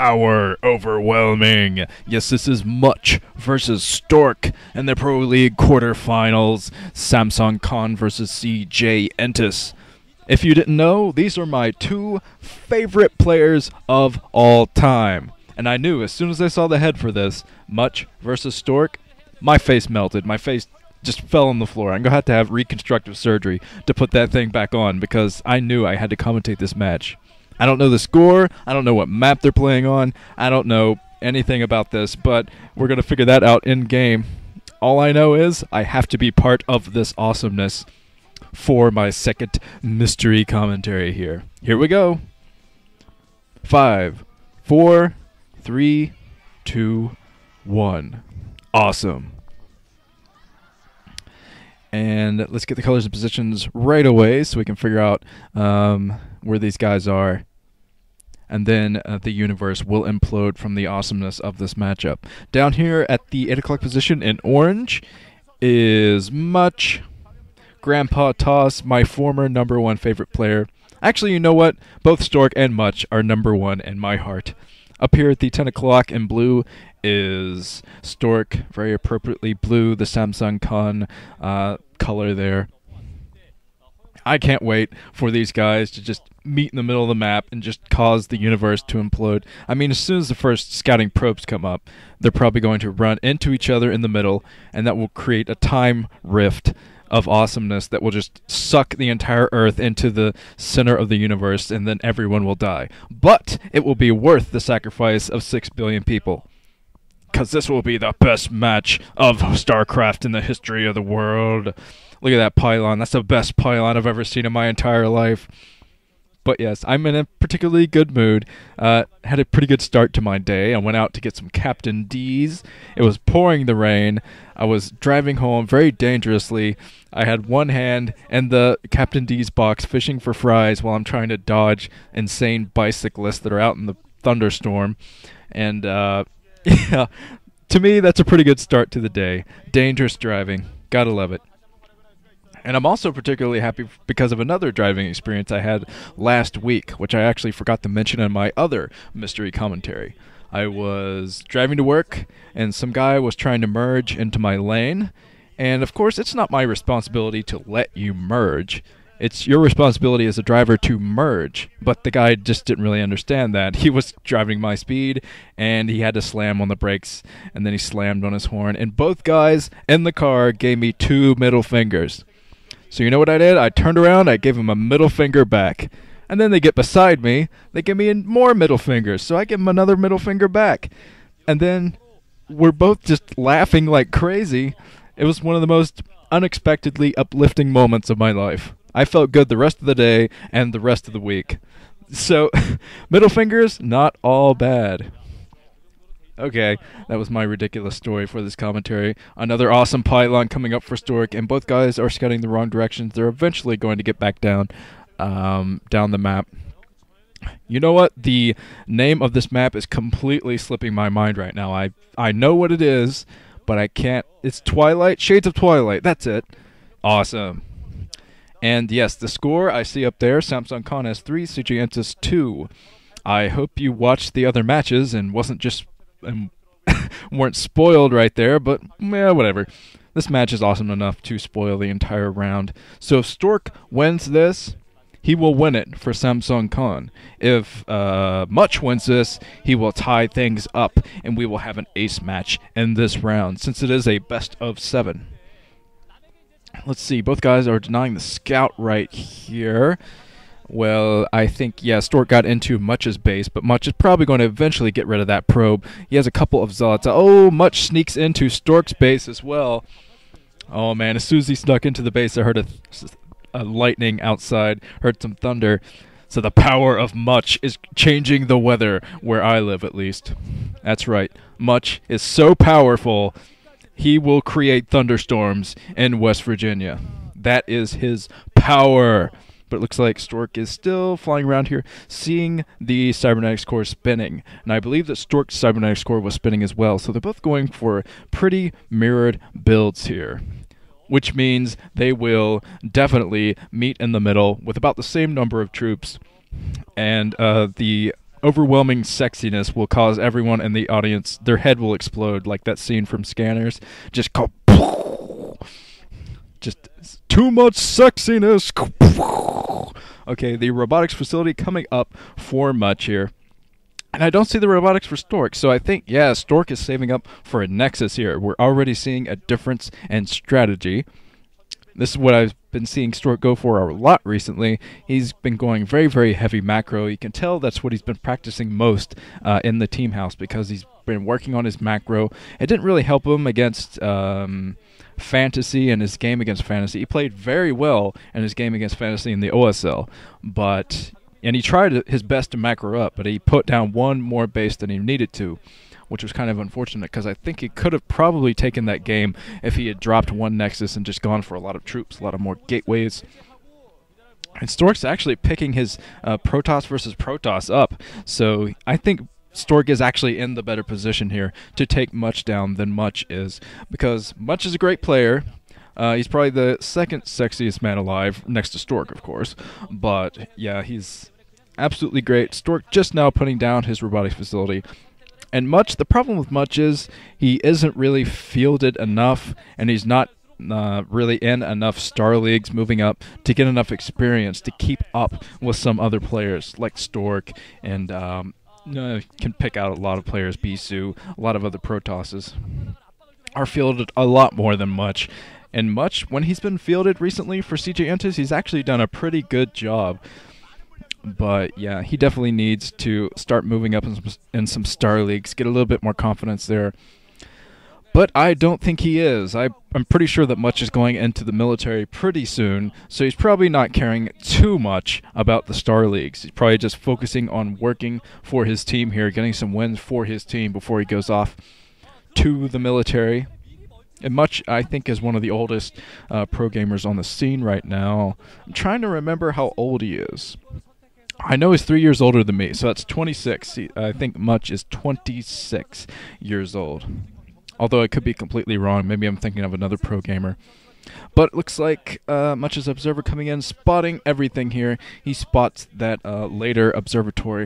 power overwhelming. Yes, this is Much versus Stork in the Pro League quarterfinals. Samsung Khan versus CJ Entis. If you didn't know, these are my two favorite players of all time. And I knew as soon as I saw the head for this, Much versus Stork, my face melted. My face just fell on the floor. I'm going to have reconstructive surgery to put that thing back on because I knew I had to commentate this match. I don't know the score. I don't know what map they're playing on. I don't know anything about this, but we're going to figure that out in-game. All I know is I have to be part of this awesomeness for my second mystery commentary here. Here we go. 5, 4, 3, 2, 1. Awesome. And let's get the colors and positions right away so we can figure out where these guys are. And then the universe will implode from the awesomeness of this matchup. Down here at the 8 o'clock position in orange is Much. Grandpa Toss, my former #1 favorite player. Actually, you know what? Both Stork and Much are #1 in my heart. Up here at the 10 o'clock in blue is Stork, very appropriately blue, the Samsung Khan color there. I can't wait for these guys to just meet in the middle of the map and just cause the universe to implode. I mean, as soon as the first scouting probes come up, they're probably going to run into each other in the middle, and that will create a time rift of awesomeness that will just suck the entire Earth into the center of the universe, and then everyone will die. But it will be worth the sacrifice of 6 billion people, because this will be the best match of StarCraft in the history of the world. Look at that pylon. That's the best pylon I've ever seen in my entire life. But yes, I'm in a particularly good mood. Had a pretty good start to my day. I went out to get some Captain D's. It was pouring the rain. I was driving home very dangerously. I had one hand in the Captain D's box fishing for fries while I'm trying to dodge insane bicyclists that are out in the thunderstorm. And yeah, to me, that's a pretty good start to the day. Dangerous driving. Gotta love it. And I'm also particularly happy because of another driving experience I had last week, which I actually forgot to mention in my other mystery commentary. I was driving to work, and some guy was trying to merge into my lane. And of course, it's not my responsibility to let you merge. It's your responsibility as a driver to merge. But the guy just didn't really understand that. He was driving my speed, and he had to slam on the brakes, and then he slammed on his horn. And both guys in the car gave me 2 middle fingers. So you know what I did? I turned around, I gave him a middle finger back. And then they get beside me, they give me more middle fingers, so I give them another middle finger back. And then we're both just laughing like crazy. It was one of the most unexpectedly uplifting moments of my life. I felt good the rest of the day and the rest of the week. So, middle fingers, not all bad. Okay, that was my ridiculous story for this commentary. Another awesome pylon coming up for Stork, and both guys are scouting the wrong directions. They're eventually going to get back down the map. You know what? The name of this map is completely slipping my mind right now. I know what it is, but I can't. It's Twilight? Shades of Twilight. That's it. Awesome. And yes, the score I see up there, Samsung Khan has 3, CJ Entis 2. I hope you watched the other matches and wasn't just weren't spoiled right there, but yeah, whatever. This match is awesome enough to spoil the entire round. So if Stork wins this, he will win it for Samsung Khan. If Much wins this, he will tie things up, and we will have an ace match in this round, since it is a best of 7. Let's see, both guys are denying the scout right here. Well, I think, yeah, Stork got into Much's base, but Much is probably going to eventually get rid of that probe. He has a couple of zealots. Oh, Much sneaks into Stork's base as well. Oh, man, as soon as he snuck into the base, I heard a lightning outside, heard some thunder. So the power of Much is changing the weather, where I live at least. That's right. Much is so powerful, he will create thunderstorms in West Virginia. That is his power. But it looks like Stork is still flying around here, seeing the cybernetics core spinning. And I believe that Stork's cybernetics core was spinning as well, so they're both going for pretty mirrored builds here. Which means they will definitely meet in the middle with about the same number of troops. And the overwhelming sexiness will cause everyone in the audience, their head will explode, like that scene from Scanners. Just go, just too much sexiness. Okay, the robotics facility coming up for Much here. And I don't see the robotics for Stork, so I think, yeah, Stork is saving up for a Nexus here. We're already seeing a difference in strategy. This is what I've been seeing Stork go for a lot recently. He's been going very, very heavy macro. You can tell that's what he's been practicing most in the team house, because he's been working on his macro. It didn't really help him against Fantasy and his game against Fantasy. He played very well in his game against Fantasy in the OSL, and he tried his best to macro up, but he put down one more base than he needed to, which was kind of unfortunate, because I think he could have probably taken that game if he had dropped one Nexus and just gone for a lot of troops, a lot of more gateways. And Stork's actually picking his Protoss versus Protoss up, so I think Stork is actually in the better position here to take Much down than Much is, because Much is a great player. He's probably the second sexiest man alive, next to Stork, of course. But, yeah, he's absolutely great. Stork just now putting down his robotics facility. And Much, the problem with Much is he isn't really fielded enough, and he's not really in enough Star Leagues moving up to get enough experience to keep up with some other players like Stork and can pick out a lot of players, Bisu, a lot of other Protosses are fielded a lot more than Much. And Much, when he's been fielded recently for CJ Entus, he's actually done a pretty good job. But yeah, he definitely needs to start moving up in some Star Leagues, get a little bit more confidence there. But I don't think he is. I'm pretty sure that Much is going into the military pretty soon, so he's probably not caring too much about the Star Leagues. He's probably just focusing on working for his team here, getting some wins for his team before he goes off to the military. And Much, I think, is one of the oldest pro gamers on the scene right now. I'm trying to remember how old he is. I know he's 3 years older than me, so that's 26. I think Much is 26 years old. Although I could be completely wrong. Maybe I'm thinking of another pro gamer. But it looks like Much's observer coming in, spotting everything here. He spots that later observatory